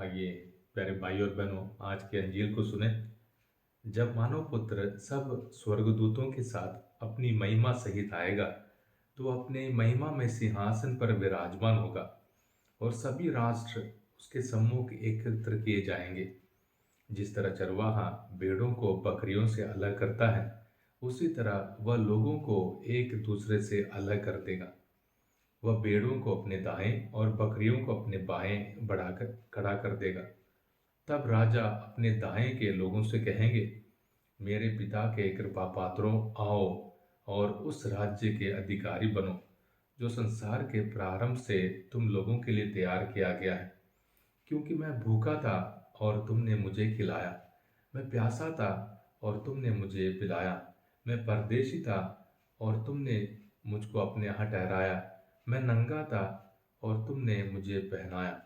आइए प्यारे भाई और बहनों, आज के अंजील को सुने। जब मानव पुत्र सब स्वर्गदूतों के साथ अपनी महिमा सहित आएगा, तो अपने महिमा में सिंहासन पर विराजमान होगा और सभी राष्ट्र उसके सम्मुख एकत्र किए जाएंगे। जिस तरह चरवाहा भेड़ों को बकरियों से अलग करता है, उसी तरह वह लोगों को एक दूसरे से अलग कर देगा। वह भेड़ों को अपने दाएं और बकरियों को अपने बाएं बढ़ाकर खड़ा कर देगा। तब राजा अपने दाएं के लोगों से कहेंगे, मेरे पिता के कृपा पात्रों, आओ और उस राज्य के अधिकारी बनो जो संसार के प्रारंभ से तुम लोगों के लिए तैयार किया गया है। क्योंकि मैं भूखा था और तुमने मुझे खिलाया, मैं प्यासा था और तुमने मुझे पिलाया, मैं परदेशी था और तुमने मुझको अपने यहाँ ठहराया, मैं नंगा था और तुमने मुझे पहनाया,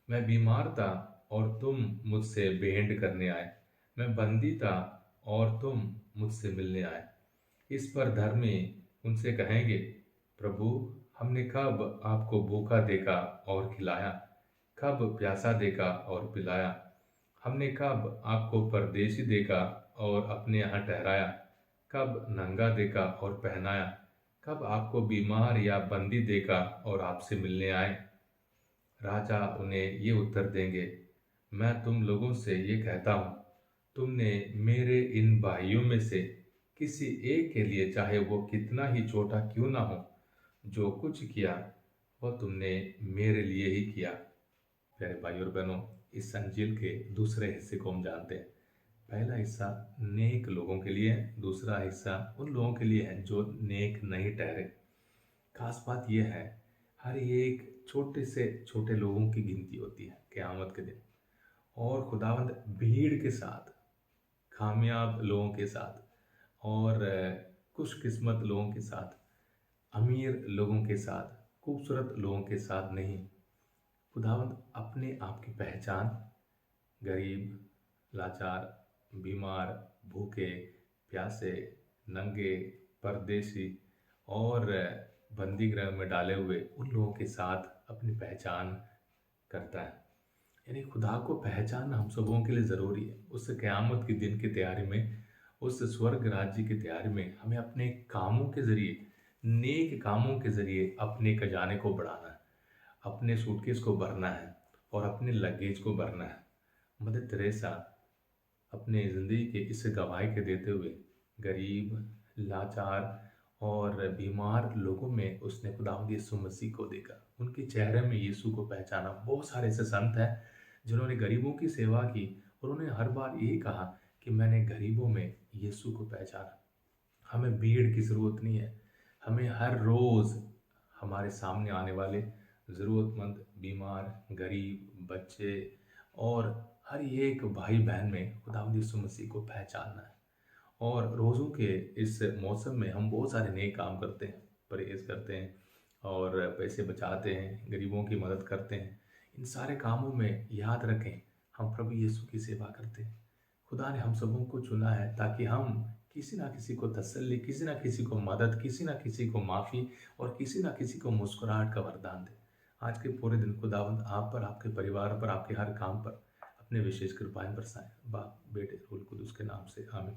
मैं बीमार था और तुम मुझसे भेंट करने आए, मैं बंदी था और तुम मुझसे मिलने आए। इस पर धर्मी उनसे कहेंगे, प्रभु, हमने कब आपको भूखा देखा और खिलाया, कब प्यासा देखा और पिलाया? हमने कब आपको परदेशी देखा और अपने यहाँ ठहराया, कब नंगा देखा और पहनाया, कब आपको बीमार या बंदी देखा और आपसे मिलने आए? राजा उन्हें ये उत्तर देंगे, मैं तुम लोगों से ये कहता हूँ, तुमने मेरे इन भाइयों में से किसी एक के लिए, चाहे वो कितना ही छोटा क्यों ना हो, जो कुछ किया वह तुमने मेरे लिए ही किया। प्यारे भाई और बहनों, इस अंजील के दूसरे हिस्से को हम जानते हैं। पहला हिस्सा नेक लोगों के लिए है, दूसरा हिस्सा उन लोगों के लिए है जो नेक नहीं ठहरे। खास बात यह है, हर एक छोटे से छोटे लोगों की गिनती होती है क़यामत के दिन। और खुदावंद भीड़ के साथ, कामयाब लोगों के साथ और खुशकिस्मत लोगों के साथ, अमीर लोगों के साथ, खूबसूरत लोगों के साथ नहीं, खुदावंद अपने आप की पहचान गरीब, लाचार, बीमार, भूखे, प्यासे, नंगे, परदेशी और बंदी गृह में डाले हुए उन लोगों के साथ अपनी पहचान करता है। यानी खुदा को पहचानना हम सबों के लिए ज़रूरी है। उस क़यामत के दिन की तैयारी में, उस स्वर्ग राज्य की तैयारी में हमें अपने कामों के ज़रिए, नेक कामों के ज़रिए अपने खजाने को बढ़ाना है, अपने सूटकेस को भरना है और अपने लगेज को भरना है। मदर तेरेसा अपने ज़िंदगी के इस गवाही के देते हुए गरीब, लाचार और बीमार लोगों में उसने खुदावंद यीशु मसीह को देखा, उनके चेहरे में यीशु को पहचाना। बहुत सारे ऐसे संत हैं जिन्होंने गरीबों की सेवा की और उन्होंने हर बार यही कहा कि मैंने गरीबों में यीशु को पहचाना। हमें भीड़ की ज़रूरत नहीं है, हमें हर रोज़ हमारे सामने आने वाले ज़रूरतमंद, बीमार, गरीब, बच्चे और हर एक भाई बहन में खुदावंद यीशु मसीह को पहचानना है। और रोज़ों के इस मौसम में हम बहुत सारे नेक काम करते हैं, परहेज़ करते हैं और पैसे बचाते हैं, गरीबों की मदद करते हैं। इन सारे कामों में याद रखें, हम प्रभु यीशु की सेवा करते हैं। खुदा ने हम सबों को चुना है ताकि हम किसी ना किसी को तसल्ली, किसी ना किसी को मदद, किसी ना किसी को माफ़ी और किसी ना किसी को मुस्कुराहट का वरदान दें। आज के पूरे दिन खुदावंद आप पर, आपके परिवार पर, आपके हर काम पर अपने विशेष कृपाएं बरसाएं। बाप, बेटे, रूल कुदूस के नाम से आमीन।